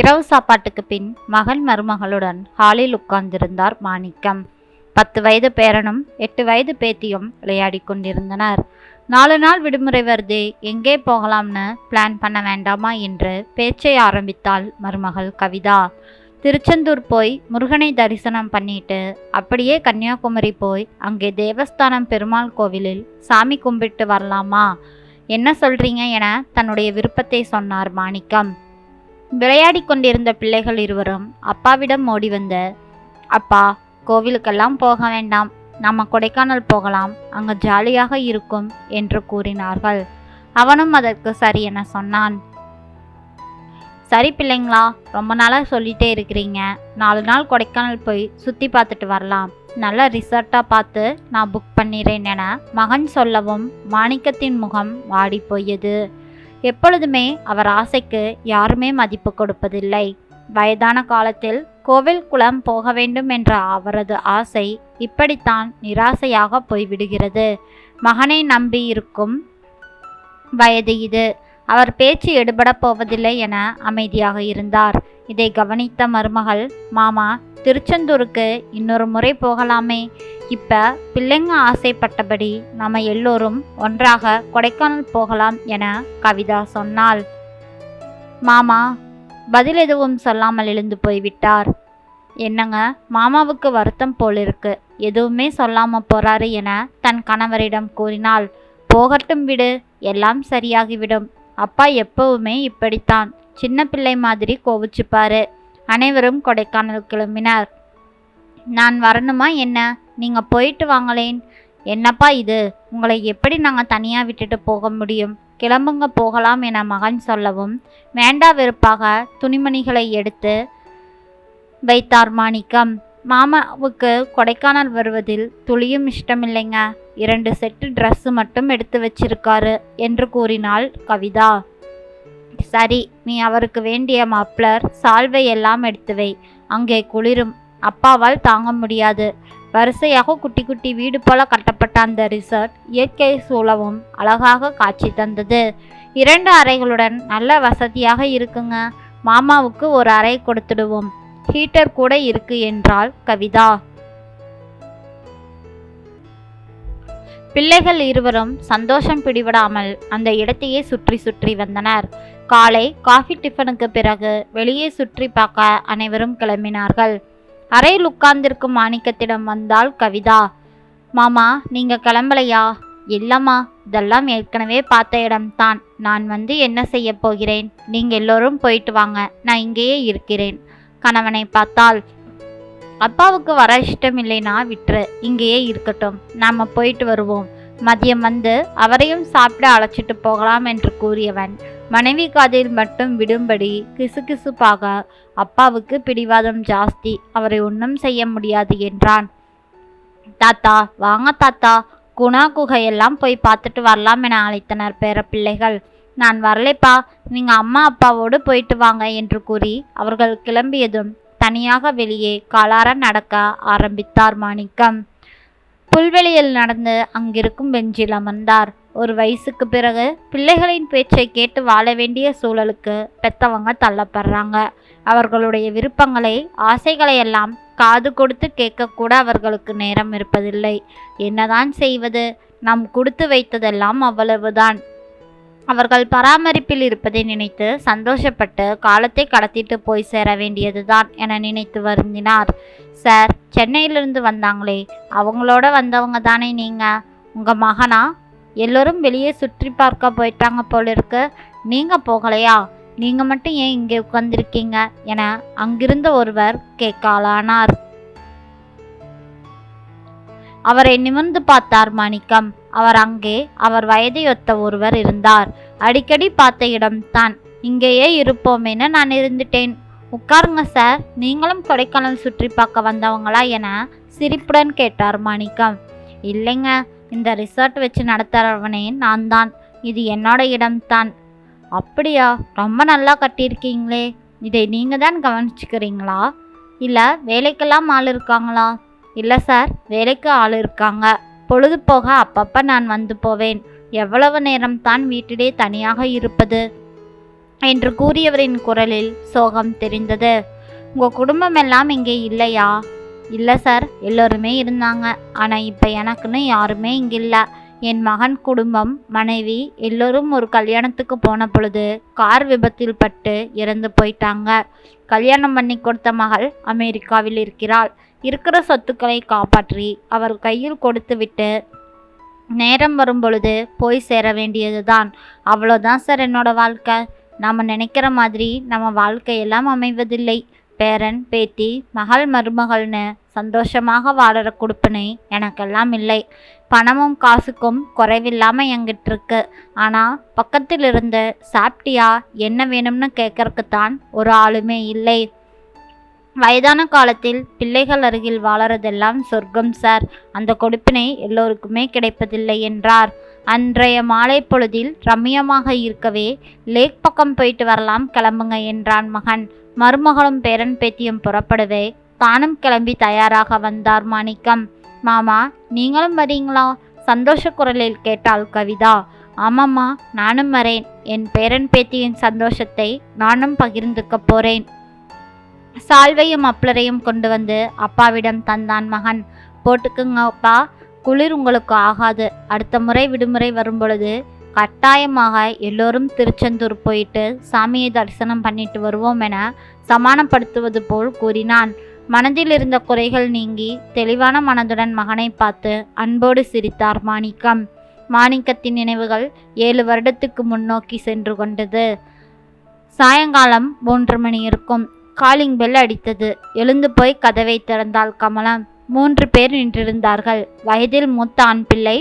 இரவு சாப்பாட்டுக்கு பின் மகள் மருமகளுடன் ஹாலில் உட்கார்ந்திருந்தார் மாணிக்கம். 10 வயது பேரனும் 8 வயது பேத்தியும் விளையாடி கொண்டிருந்தனர். 4 நாள் விடுமுறை வருது, எங்கே போகலாம்னு பிளான் பண்ண வேண்டாமா என்று பேச்சை ஆரம்பித்தாள் மருமகள் கவிதா. திருச்செந்தூர் போய் முருகனை தரிசனம் பண்ணிட்டு அப்படியே கன்னியாகுமரி போய் அங்கே தேவஸ்தானம் பெருமாள் கோவிலில் சாமி கும்பிட்டு வரலாமா, என்ன சொல்றீங்க என தன்னுடைய விருப்பத்தை சொன்னார் மாணிக்கம். விளையாடி கொண்டிருந்த பிள்ளைகள் இருவரும் அப்பாவிடம் ஓடி வந்து, அப்பா, கோவிலுக்கெல்லாம் போக வேண்டாம், நம்ம கொடைக்கானல் போகலாம், அங்கே ஜாலியாக இருக்கும் என்று கூறினார்கள். அவனும் அதற்கு சரி என சொன்னான். சரி பிள்ளைங்களா, ரொம்ப நாளாக சொல்லிட்டே இருக்கிறீங்க, 4 நாள் கொடைக்கானல் போய் சுற்றி பார்த்துட்டு வரலாம், நல்ல ரிசார்ட்டாக பார்த்து நான் புக் பண்ணிடுறேன் என மகன் சொல்லவும் மாணிக்கத்தின் முகம் வாடி போயது. எப்பொழுதுமே அவர் ஆசைக்கு யாருமே மதிப்பு கொடுப்பதில்லை. வயதான காலத்தில் கோவில் குளம் போக வேண்டும் என்ற அவரது ஆசை இப்படித்தான் நிராசையாக போய்விடுகிறது. மகனை நம்பி இருக்கும் வயது இது. அவர் பேச்சு எடுபடப் போவதில்லை என அமைதியாக இருந்தார். இதை கவனித்த மருமகள், மாமா, திருச்செந்தூருக்கு இன்னொரு முறை போகலாமே, இப்ப பிள்ளைங்க ஆசைப்பட்டபடி நம்ம எல்லோரும் ஒன்றாக கொடைக்கானல் போகலாம் என கவிதா சொன்னாள். மாமா பதில் எதுவும் சொல்லாமல் எழுந்து போய்விட்டார். என்னங்க, மாமாவுக்கு வருத்தம் போலிருக்கு, எதுவுமே சொல்லாம போறாரு என தன் கணவரிடம் கூறினாள். போகட்டும் விடு, எல்லாம் சரியாகிவிடும், அப்பா எப்பவுமே இப்படித்தான், சின்ன பிள்ளை மாதிரி கோவிச்சுப்பாரு. அனைவரும் கொடைக்கானல் கிளம்பினார். நான் வரணுமா என்ன, நீங்க போயிட்டு வாங்களேன். என்னப்பா இது, உங்களை எப்படி நாங்கள் தனியாக விட்டுட்டு போக முடியும், கிளம்புங்க போகலாம் என மகன் சொல்லவும் வேண்டா வெறுப்பாக துணிமணிகளை எடுத்து வைத்தார் மாணிக்கம். மாமாவுக்கு கொடைக்கானல் வருவதில் துளியும் இஷ்டமில்லைங்க, 2 செட்டு ட்ரெஸ்ஸு மட்டும் எடுத்து வச்சிருக்காரு என்று கூறினாள் கவிதா. சரி, நீ அவருக்கு வேண்டிய மப்ளர் சால்வை எல்லாம் எடுத்து வை, அங்கே குளிரும், அப்பாவால் தாங்க முடியாது. வரிசையாக குட்டி குட்டி வீடு போல கட்டப்பட்ட அந்த ரிசார்ட் இயற்கை சூழவும் அழகாக காட்சி தந்தது. 2 அறைகளுடன் நல்ல வசதியாக இருக்குங்க, மாமாவுக்கு ஒரு அறை கொடுத்துடுவோம், ஹீட்டர் கூட இருக்கு என்றாள் கவிதா. பிள்ளைகள் இருவரும் சந்தோஷம் பிடிபடாமல் அந்த இடத்தையே சுற்றி சுற்றி வந்தனர். காலை காஃபி டிஃபனுக்கு பிறகு வெளியே சுற்றி பார்க்க அனைவரும் கிளம்பினார்கள். அறையில் உட்கார்ந்திருக்கும் மாணிக்கத்திடம் வந்தாள் கவிதா. மாமா, நீங்க கிளம்பலையா? இல்லம்மா, இதெல்லாம் ஏற்கனவே பார்த்த இடம்தான், நான் வந்து என்ன செய்ய போகிறேன், நீங்க எல்லோரும் போயிட்டு வாங்க, நான் இங்கேயே இருக்கிறேன். கணவனை பார்த்தாள். அப்பாவுக்கு வர இஷ்டம் இல்லைனா விட்டுரு, இங்கேயே இருக்கட்டும், நாம போயிட்டு வருவோம், மதியம் வந்து அவரையும் சாப்பிட அழைச்சிட்டு போகலாம் என்று கூறியவன் மனைவி காதில் மட்டும் விடும்படி கிசுகிசுப்பாக, அப்பாவுக்கு பிடிவாதம் ஜாஸ்தி, அவரை ஒன்றும் செய்ய முடியாது என்றான். தாத்தா, வாங்க தாத்தா, குணா குகையெல்லாம் போய் பார்த்துட்டு வரலாம் என அழைத்தனர் பேர பிள்ளைகள். நான் வரலைப்பா, நீங்க அம்மா அப்பாவோடு போயிட்டு வாங்க என்று கூறி அவர்கள் கிளம்பியதும் தனியாக வெளியே காலார நடக்க ஆரம்பித்தார் மாணிக்கம். புல்வெளியில் நடந்து அங்கிருக்கும் பெஞ்சில் அமர்ந்தார். ஒரு வயசுக்கு பிறகு பிள்ளைகளின் பேச்சை கேட்டு வாழ வேண்டிய சூழலுக்கு பெத்தவங்க தள்ளப்படுறாங்க. அவர்களுடைய விருப்பங்களை, ஆசைகளை எல்லாம் காது கொடுத்து கேட்கக்கூட அவர்களுக்கு நேரம் இருப்பதில்லை. என்னதான் செய்வது, நாம் கொடுத்து வைத்ததெல்லாம் அவ்வளவுதான். அவர்கள் பராமரிப்பில் இருப்பதை நினைத்து சந்தோஷப்பட்டு காலத்தை கடத்திட்டு போய் சேர வேண்டியதுதான் என நினைத்து வருந்தினார். சார், சென்னையிலிருந்து வந்தாங்களே, அவங்களோட வந்தவங்க தானே நீங்க? உங்கள் மகனா? எல்லோரும் வெளியே சுற்றி பார்க்க போயிட்டாங்க போல இருக்கு, நீங்கள் போகலையா? நீங்கள் மட்டும் ஏன் இங்கே உட்கார்ந்திருக்கீங்க என அங்கிருந்த ஒருவர் கேட்கலானார். அவரை நிமிர்ந்து பார்த்தார் மாணிக்கம். அங்கே அவர் வயதையொத்த ஒருவர் இருந்தார். அடிக்கடி பார்த்த இடம்தான், இங்கேயே இருப்போமேன்னு நான் இருந்துட்டேன். உட்காருங்க சார், நீங்களும் கொடைக்கானல் சுற்றி பார்க்க வந்தவங்களா என சிரிப்புடன் கேட்டார் மாணிக்கம். இல்லைங்க, இந்த ரிசார்ட் வச்சு நடத்துகிறவனே நான் தான், இது என்னோட இடம்தான். அப்படியா, ரொம்ப நல்லா கட்டியிருக்கீங்களே, இதை நீங்கள் தான் கவனிச்சுக்கிறீங்களா, இல்லை வேலைக்கெல்லாம் ஆள் இருக்காங்களா? இல்லை சார், வேலைக்கு ஆள் இருக்காங்க, பொழுது போக அப்பப்போ நான் வந்து போவேன், எவ்வளவு நேரம் தான் வீட்டிலே தனியாக இருப்பது என்று கூறியவரின் குரலில் சோகம் தெரிந்தது. உங்க குடும்பம் எல்லாம் இங்கே இல்லையா? இல்லை சார், எல்லோருமே இருந்தாங்க. ஆனால் இப்போ எனக்குன்னு யாருமே இங்கே இல்லை. என் மகன் குடும்பம், மனைவி எல்லோரும் ஒரு கல்யாணத்துக்கு போன பொழுது கார் விபத்தில் பட்டு இறந்து போயிட்டாங்க. கல்யாணம் பண்ணி கொடுத்த மகள் அமெரிக்காவில் இருக்கிறாள். இருக்கிற சொத்துக்களை காப்பாற்றி அவர் கையில் கொடுத்து விட்டு நேரம் வரும் பொழுது போய் சேர வேண்டியதுதான். அவ்வளோதான் சார் என்னோட வாழ்க்கை. நாம் நினைக்கிற மாதிரி நம்ம வாழ்க்கையெல்லாம் அமைவதில்லை. பேரன் பேத்தி மகள் மருமகள்னு சந்தோஷமாக வாழற கொடுப்பனே எனக்கெல்லாம் இல்லை. பணமும் காசுக்கும் குறைவில்லாமல் என்கிட்ட இருக்கு. ஆனால் பக்கத்தில் இருந்து சாப்பிட்டியா என்ன வேணும்னு கேட்கறக்குத்தான் ஒரு ஆளுமே இல்லை. வயதான காலத்தில் பிள்ளைகள் அருகில் வாழறதெல்லாம் சொர்க்கம் சார். அந்த கொடுப்பினை எல்லோருக்குமே கிடைப்பதில்லை என்றார். அன்றைய மாலை பொழுதில் ரம்மியமாக இருக்கவே லேக் பக்கம் போயிட்டு வரலாம், கிளம்புங்க என்றான் மகன். மருமகளும் பேரன் பேத்தியும் புறப்படவே தானும் கிளம்பி தயாராக வந்தார் மாணிக்கம். மாமா, நீங்களும் வரீங்களா? சந்தோஷ குரலில் கேட்டாள் கவிதா. ஆமாம்மா, நானும் வரேன். என் பேரன் பேத்தியின் சந்தோஷத்தை நானும் பகிர்ந்துக்க போறேன். சால்வையும் அப்ளரையும் கொண்டு வந்து அப்பாவிடம் தந்தான் மகன். போட்டுக்குங்க அப்பா, குளிர் உங்களுக்கு ஆகாது. அடுத்த முறை விடுமுறை வரும்பொழுது கட்டாயமாக எல்லோரும் திருச்செந்தூர் போயிட்டு சாமியை தரிசனம் பண்ணிட்டு வருவோம் என சமானப்படுத்துவது போல் கூறினான். மனதில் இருந்த குறைகள் நீங்கி தெளிவான மனதுடன் மகனை பார்த்து அன்போடு சிரித்தார் மாணிக்கம். மாணிக்கத்தின் நினைவுகள் 7 வருடத்துக்கு முன்னோக்கி சென்று கொண்டது. சாயங்காலம் 3 மணி இருக்கும். காலிங் பெல் அடித்தது. எழுந்து போய் கதவை திறந்தாள் கமலம். 3 பேர் நின்றிருந்தார்கள். வயதில் மூத்த ஆண் பிள்ளை,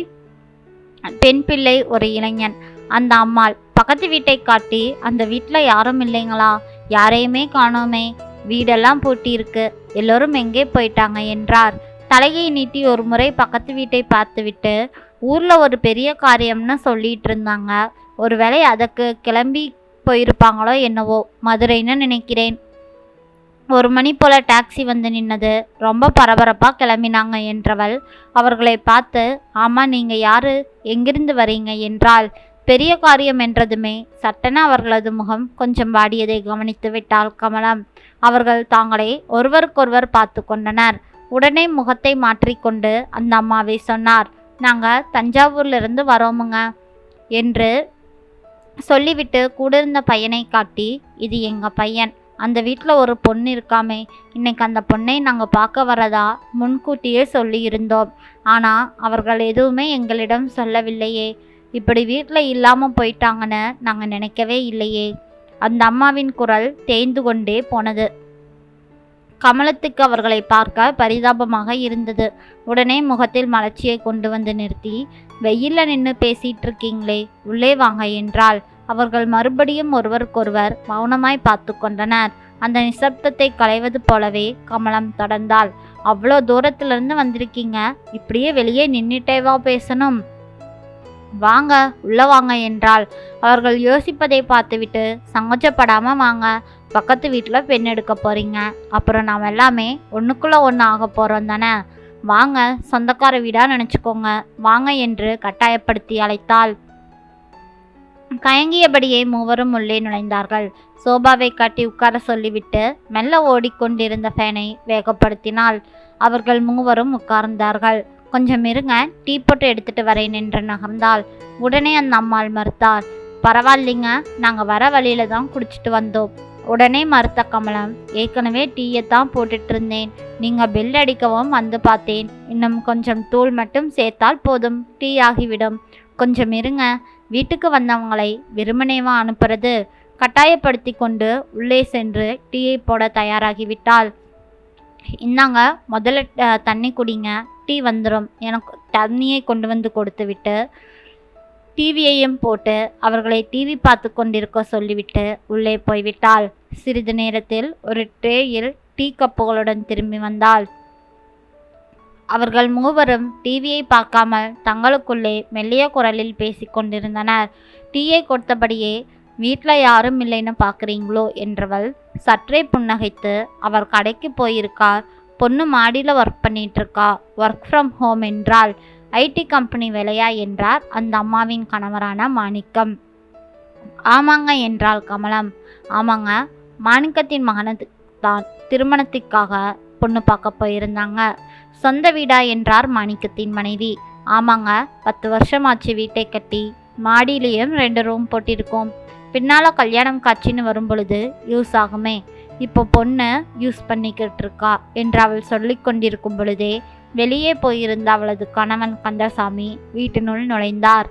பெண் பிள்ளை, ஒரு இளைஞன். அந்த அம்மாள் பக்கத்து வீட்டை காட்டி, அந்த வீட்டில் யாரும் இல்லைங்களா? யாரையுமே காணோமே, வீடெல்லாம் பூட்டி இருக்கு, எல்லோரும் எங்கே போயிட்டாங்க என்றார். தலையை நீட்டி ஒரு முறை பக்கத்து வீட்டை பார்த்துவிட்டு, ஊரில் ஒரு பெரிய காரியம்னு சொல்லிட்டு இருந்தாங்க. ஒருவேளை அதற்கு கிளம்பி போயிருப்பாங்களோ என்னவோ, மதுரைன்னு நினைக்கிறேன். 1 மணி போல டாக்ஸி வந்து நின்னது. ரொம்ப பரபரப்பாக கிளம்பினாங்க என்றவள் அவர்களை பார்த்து, ஆமாம், நீங்கள் யாரு, எங்கிருந்து வரீங்க என்றாள். பெரிய காரியம் என்றதுமே சட்டென அவர்களது முகம் கொஞ்சம் வாடியதை கவனித்து விட்டாள் கமலம். அவர்கள் தாங்களை ஒருவருக்கொருவர் பார்த்து கொண்டனர். உடனே முகத்தை மாற்றிக்கொண்டு அந்த அம்மாவை சொன்னார், நாங்கள் தஞ்சாவூர்லேருந்து வரோமுங்க என்று சொல்லிவிட்டு கூட இருந்த பையனை காட்டி, இது எங்கள் பையன், அந்த வீட்டில் ஒரு பொண்ணு இருக்காமே, இன்னைக்கு அந்த பொண்ணை நாங்கள் பார்க்க வரதா முன்கூட்டியே சொல்லி இருந்தோம். ஆனால் அவர்கள் எதுவுமே எங்களிடம் சொல்லவில்லையே. இப்படி வீட்டில் இல்லாமல் போயிட்டாங்கன்னு நாங்கள் நினைக்கவே இல்லையே. அந்த அம்மாவின் குரல் தேய்ந்து கொண்டே போனது. கமலத்துக்கு அவர்களை பார்க்க பரிதாபமாக இருந்தது. உடனே முகத்தில் மலர்ச்சியை கொண்டு வந்து நிறுத்தி, வெயிலில் நின்று பேசிட்டு இருக்கீங்களே, உள்ளே வாங்க என்றாள். அவர்கள் மறுபடியும் ஒருவருக்கொருவர் மௌனமாய் பார்த்து கொண்டனர். அந்த நிசப்தத்தை களைவது போலவே கமலம் தொடர்ந்தாள், அவ்வளோ தூரத்திலிருந்து வந்திருக்கீங்க, இப்படியே வெளியே நின்றுட்டேவா பேசணும்? வாங்க, உள்ள வாங்க என்றாள். அவர்கள் யோசிப்பதை பார்த்துவிட்டு, சங்கோச்சப்படாமல் வாங்க, பக்கத்து வீட்டில் பெண் எடுக்க போறீங்க, அப்புறம் நாம் எல்லாமே ஒன்றுக்குள்ளே ஒன்று ஆக போகிறோம் தானே, வாங்க, சொந்தக்கார வீடாக நினச்சிக்கோங்க, வாங்க என்று கட்டாயப்படுத்தி அழைத்தாள். கயங்கியபடியே மூவரும் உள்ளே நுழைந்தார்கள். சோபாவை காட்டி உட்கார சொல்லிவிட்டு மெல்ல ஓடிக்கொண்டிருந்த ஃபேனை வேகப்படுத்தினாள். அவர்கள் மூவரும் உட்கார்ந்தார்கள். கொஞ்சம் இருங்க, டீ போட்டு எடுத்துட்டு வரேன் என்று நகர்ந்தாள். உடனே அந்த அம்மாள் மறுத்தார். பரவாயில்லைங்க, நாங்கள் வர வழியில தான் குடிச்சிட்டு வந்தோம். உடனே மறுத்த கமலம், ஏற்கனவே டீயை தான் போட்டுட்டு இருந்தேன், நீங்கள் பெல் அடிக்கவும் வந்து பார்த்தேன், இன்னும் கொஞ்சம் தூள் மட்டும் சேர்த்தால் போதும், டீ ஆகிவிடும். கொஞ்சம் இருங்க, வீட்டுக்கு வந்தவங்களை வெறுமனேவா அனுப்புறது? கட்டாயப்படுத்தி கொண்டு உள்ளே சென்று டீயை போட தயாராகிவிட்டாள். இந்தாங்க, முதல்ல தண்ணி குடிங்க, டீ வந்துடும். எனக்கு தண்ணியை கொண்டு வந்து கொடுத்து விட்டு டிவியையும் போட்டு அவர்களை டிவி பார்த்து கொண்டிருக்க சொல்லிவிட்டு உள்ளே போய்விட்டாள். சிறிது நேரத்தில் ஒரு ட்ரேயில் டீ கப்புகளுடன் திரும்பி வந்தாள். அவர்கள் மூவரும் டிவியை பார்க்காமல் தங்களுக்குள்ளே மெல்லிய குரலில் பேசி கொண்டிருந்தனர். டீயை கொடுத்தபடியே, வீட்டில் யாரும் இல்லைன்னு பார்க்குறீங்களோ என்றவள் சற்றே புன்னகைத்து, அவர் கடைக்கு போயிருக்கார், பொண்ணு மாடியில் ஒர்க் பண்ணிகிட்ருக்கா, ஒர்க் ஃப்ரம் ஹோம் என்றாள். ஐடி கம்பெனி வேலையா என்றார் அந்த அம்மாவின் கணவரான மாணிக்கம். ஆமாங்க என்றாள் கமலம். ஆமாங்க, மாணிக்கத்தின் மகனுக்கு தான் திருமணத்திற்காக பொண்ணு பார்க்க போயிருந்தாங்க. சொந்த வீடா என்றார் மாணிக்கத்தின் மனைவி. ஆமாங்க, 10 வருஷமாச்சு வீட்டை கட்டி. மாடியிலையும் 2 ரூம் போட்டிருக்கோம். பின்னால கல்யாணம் காட்சின்னு வரும் பொழுது யூஸ் ஆகுமே. இப்போ பொண்ணு யூஸ் பண்ணிக்கிட்டு இருக்கா என்று அவள் சொல்லி கொண்டிருக்கும் பொழுதே வெளியே போயிருந்த அவளது கணவன் கந்தசாமி வீட்டினுள் நுழைந்தார்.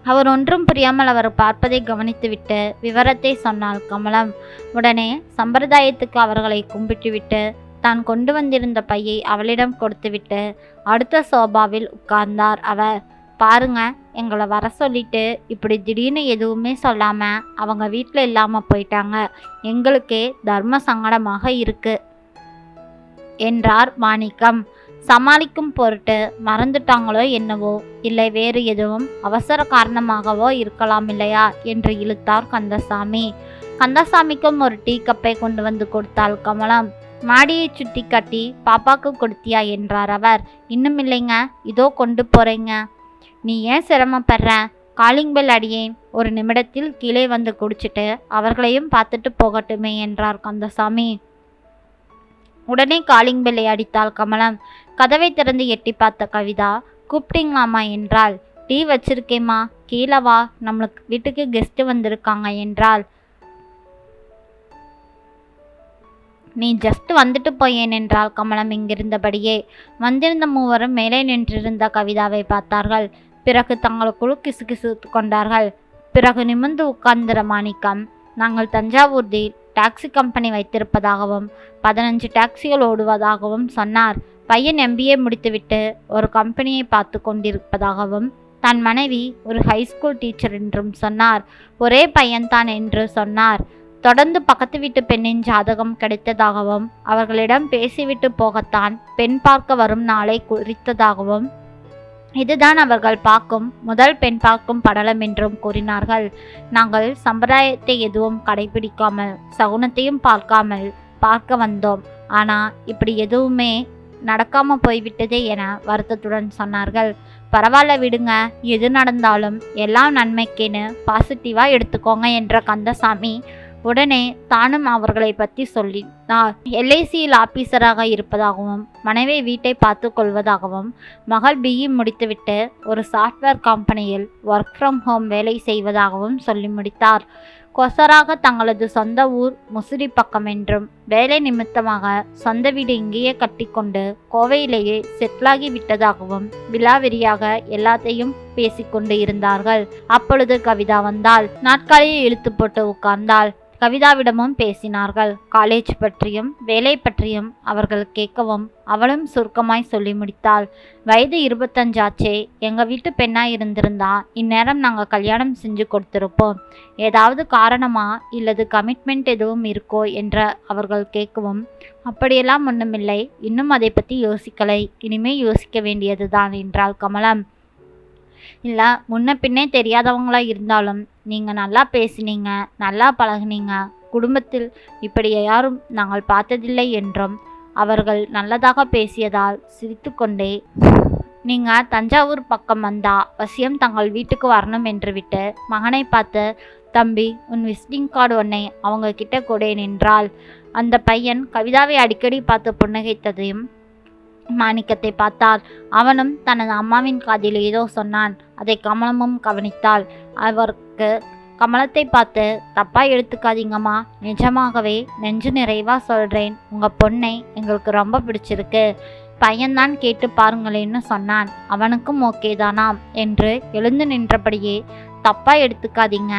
அவர் ஒன்றும் புரியாமல் அவர் பார்ப்பதை கவனித்துவிட்டு விவரத்தை சொன்னாள் கமலம். உடனே சம்பிரதாயத்துக்கு அவர்களை கும்பிட்டுவிட்டு தான் கொண்டு வந்திருந்த பையை அவளிடம் கொடுத்துவிட்டு அடுத்த சோபாவில் உட்கார்ந்தார் அவர். பாருங்க, எங்களை வர சொல்லிட்டு இப்படி திடீர்னு எதுவுமே சொல்லாம அவங்க வீட்டில் இல்லாம போயிட்டாங்க. எங்களுக்கே தர்ம சங்கடமாக இருக்கு என்றார் மாணிக்கம். சமாளிக்கும் பொருட்டு மறந்துட்டாங்களோ என்னவோ, இல்லை வேறு எதுவும் அவசர காரணமாகவோ இருக்கலாம் இல்லையா என்று இழுத்தார் கந்தசாமி. கந்தசாமிக்கும் ஒரு டீ கப்பை கொண்டு வந்து கொடுத்தாள் கமலம். மாடியை சுட்டி கட்டி பாப்பாக்கு கொடுத்தியா என்றார் அவர். இன்னும் இல்லைங்க, இதோ கொண்டு போறேங்க. நீ ஏன் சிரமப்படுற? காலிங் பெல் அடியேன். ஒரு நிமிடத்தில் கீழே வந்து குடிச்சிட்டு அவர்களையும் பார்த்துட்டு போகட்டுமே என்றார் கந்தசாமி. உடனே காலிங் பெல்லை அடித்தாள் கமலம். கதவை திறந்து எட்டி பார்த்த கவிதா, கூப்பிட்டீங்களாமா என்றாள். டீ வச்சிருக்கேம்மா, கீழே வா, நம்மளுக்கு வீட்டுக்கு கெஸ்ட் வந்திருக்காங்க என்றாள். நீ ஜஸ்ட் வந்துட்டு போயேன் என்றாள் கமலம் இங்கிருந்தபடியே. வந்திருந்த மூவரும் மேலே நின்றிருந்த கவிதாவை பார்த்தார்கள். பிறகு தங்களுக்குள் கிசுகிசு கொண்டார்கள். பிறகு நிமிர்ந்து உட்கார்ந்த மாணிக்கம், நாங்கள் தஞ்சாவூரில் டாக்ஸி கம்பெனி வைத்திருப்பதாகவும் 15 டாக்ஸிகள் ஓடுவதாகவும் சொன்னார். பையன் MBA முடித்துவிட்டு ஒரு கம்பெனியை பார்த்து கொண்டிருப்பதாகவும் தன் மனைவி ஒரு ஹைஸ்கூல் டீச்சர் என்றும் சொன்னார். ஒரே பையன்தான் என்று சொன்னார். தொடர்ந்து பக்கத்து வீட்டு பெண்ணின் ஜாதகம் கிடைத்ததாகவும் அவர்களிடம் பேசிவிட்டு போகத்தான் பெண் பார்க்க வரும் நாளை குறித்ததாகவும் இதுதான் அவர்கள் பார்க்கும் முதல் பெண் பார்க்கும் படலம் என்றும் கூறினார்கள். நாங்கள் சம்பிரதாயத்தை எதுவும் கடைபிடிக்காமல் சகுனத்தையும் பார்க்காமல் பார்க்க வந்தோம். ஆனா இப்படி எதுவுமே நடக்காம போய்விட்டதே என வருத்தத்துடன் சொன்னார்கள். பரவாயில்ல விடுங்க, எது நடந்தாலும் எல்லாம் நன்மைக்கேன்னு பாசிட்டிவா எடுத்துக்கோங்க என்ற கந்தசாமி உடனே தானும் அவர்களை பற்றி சொல்லினார். LICயில் ஆபீசராக இருப்பதாகவும் மனைவி வீட்டை பார்த்து கொள்வதாகவும் மகள் BE முடித்துவிட்டு ஒரு சாஃப்ட்வேர் கம்பெனியில் ஒர்க் ஃப்ரம் ஹோம் வேலை செய்வதாகவும் சொல்லி முடித்தார். கொசராக தங்களது சொந்த ஊர் முசிறி பக்கம் என்றும் வேலை நிமித்தமாக சொந்த வீடு இங்கேயே கட்டிக்கொண்டு கோவையிலேயே செட்டிலாகி விட்டதாகவும் விலாவெறியாக எல்லாத்தையும் பேசிக்கொண்டு இருந்தார்கள். அப்பொழுது கவிதா வந்தாள். நாட்காலியை இழுத்து போட்டு உட்கார்ந்தாள். கவிதாவிடமும் பேசினார்கள். காலேஜ் பற்றியும் வேலை பற்றியும் அவர்கள் கேட்கவும் அவளும் சுருக்கமாய் சொல்லி முடித்தாள். வயது 25 ஆச்சே. எங்கள் வீட்டு பெண்ணாக இருந்திருந்தா இந்நேரம் நாங்கள் கல்யாணம் செஞ்சு கொடுத்துருப்போம். ஏதாவது காரணமா இல்லது கமிட்மெண்ட் எதுவும் இருக்கோ என்ற அவர்கள் கேட்கவும் அப்படியெல்லாம் ஒன்றுமில்லை, இன்னும் அதை பற்றி யோசிக்கலை, இனிமே யோசிக்க வேண்டியது தான் என்றாள் கமலம். இல்லை, முன்ன பின்னே தெரியாதவங்களா இருந்தாலும் நீங்கள் நல்லா பேசினீங்க, நல்லா பழகுனீங்க. குடும்பத்தில் இப்படி யாரும் நாங்கள் பார்த்ததில்லை என்றும் அவர்கள் நல்லதாக பேசியதால் சிரித்து கொண்டே, நீங்கள் தஞ்சாவூர் பக்கம் வந்தா அவசியம் தங்கள் வீட்டுக்கு வரணும் என்று விட்டு மகனை பார்த்து, தம்பி உன் விசிட்டிங் கார்டு ஒன்றை அவங்க கிட்ட கொடேன் என்றாள். அந்த பையன் கவிதாவை அடிக்கடி பார்த்து புன்னகைத்ததையும் மாணிக்கத்தை பார்த்தார். அவனும் தனது அம்மாவின் காதில் ஏதோ சொன்னான். அதை கமலமும் கவனித்தாள். அவருக்கு கமலத்தை பார்த்து, தப்பா எடுத்துக்காதீங்கம்மா, நிஜமாகவே நெஞ்சு நிறைவா சொல்றேன், உங்க பொண்ணை எங்களுக்கு ரொம்ப பிடிச்சிருக்கு. பையன்தான் கேட்டு பாருங்களேன்னு சொன்னான். அவனுக்கும் ஓகே தானாம் என்று எழுந்து நின்றபடியே, தப்பா எடுத்துக்காதீங்க,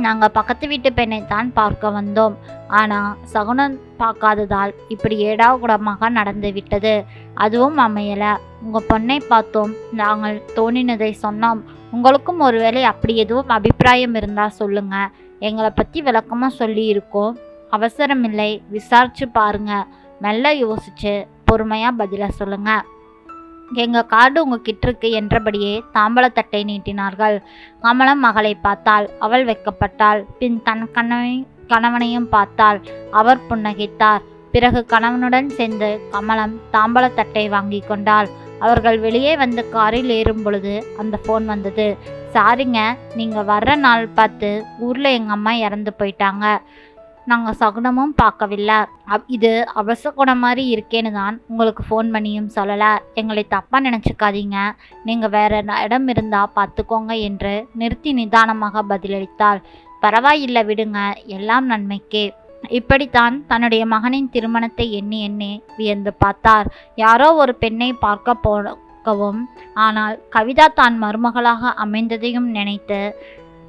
நாங்கள் பக்கத்து வீட்டு பெண்ணை தான் பார்க்க வந்தோம். ஆனால் சகுனம் பார்க்காததால் இப்படி ஏடாகுடமாக நடந்து விட்டது. அதுவும் அமையலை. உங்கள் பொண்ணை பார்த்தோம், நாங்கள் தோணினதை சொன்னோம். உங்களுக்கும் ஒருவேளை அப்படி எதுவும் அபிப்பிராயம் இருந்தால் சொல்லுங்க, எங்களை பற்றி விளக்கமாக சொல்லி இருக்கோம். அவசரமில்லை, விசாரிச்சு பாருங்க, மெல்ல யோசிச்சு பொறுமையாக பதிலை சொல்லுங்க. எங்கள் கார்டு உங்ககிட்ட இருக்கு என்றபடியே தாம்பலத்தட்டை நீட்டினார்கள். கமலம் மகளை பார்த்தாள். அவள் வெட்கப்பட்டாள். பின் தன் கணவனையும் பார்த்தாள். அவர் புன்னகைத்தார். பிறகு கணவனுடன் சேர்ந்து கமலம் தாம்பலத்தட்டை வாங்கி கொண்டாள். அவர்கள் வெளியே வந்து காரில் ஏறும் பொழுது அந்த ஃபோன் வந்தது. சாரிங்க, நீங்கள் வர்ற நாள் பார்த்து ஊரில் எங்கள் அம்மா இறந்து போயிட்டாங்க. நாங்கள் சகுனமும் பார்க்கவில்லை. இது அவசகுணம் மாதிரி இருக்கேன்னு தான் உங்களுக்கு ஃபோன் பண்ணியும் சொல்லலை. எங்களை தப்பாக நினச்சிக்காதீங்க. நீங்கள் வேறு இடம் இருந்தால் பார்த்துக்கோங்க என்று நிறுத்தி நிதானமாக பதிலளித்தாள். பரவாயில்லை விடுங்க, எல்லாம் நன்மைக்கே. இப்படித்தான் தன்னுடைய மகனின் திருமணத்தை எண்ணி எண்ணி வியந்து பார்த்தார். யாரோ ஒரு பெண்ணை பார்க்க போகவும், ஆனால் கவிதா தான் மருமகளாக அமைந்ததையும் நினைத்து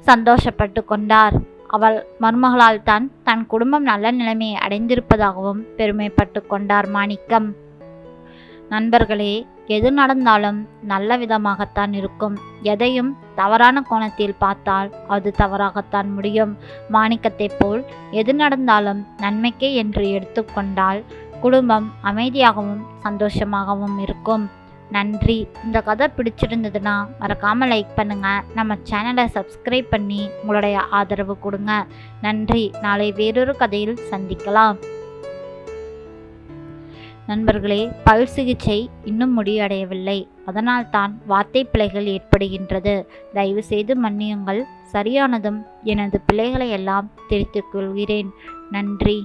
சந்தோஷப்பட்டு கொண்டார். அவள் மருமகளால் தான் தன் குடும்பம் நல்ல நிலைமையை அடைந்திருப்பதாகவும் பெருமைப்பட்டு கொண்டார் மாணிக்கம். நண்பர்களே, எது நடந்தாலும் நல்ல விதமாகத்தான் இருக்கும். எதையும் தவறான கோணத்தில் பார்த்தால் அது தவறாகத்தான் முடியும். மாணிக்கத்தை போல் எது நடந்தாலும் நன்மைக்கே என்று எடுத்துக்கொண்டால் குடும்பம் அமைதியாகவும் சந்தோஷமாகவும் இருக்கும். நன்றி. இந்த கதை பிடிச்சிருந்ததுன்னா மறக்காமல் லைக் பண்ணுங்கள். நம்ம சேனலை சப்ஸ்கிரைப் பண்ணி உங்களுடைய ஆதரவு கொடுங்க. நன்றி. நாளை வேறொரு கதையில் சந்திக்கலாம். நண்பர்களே, பல் சிகிச்சை இன்னும் முடிவடையவில்லை. அதனால் தான் வார்த்தை பிழைகள் ஏற்படுகின்றது. தயவு செய்து மன்னியுங்கள். சரியானதும் எனது பிழைகளை எல்லாம் திருத்திக் கொள்கிறேன். நன்றி.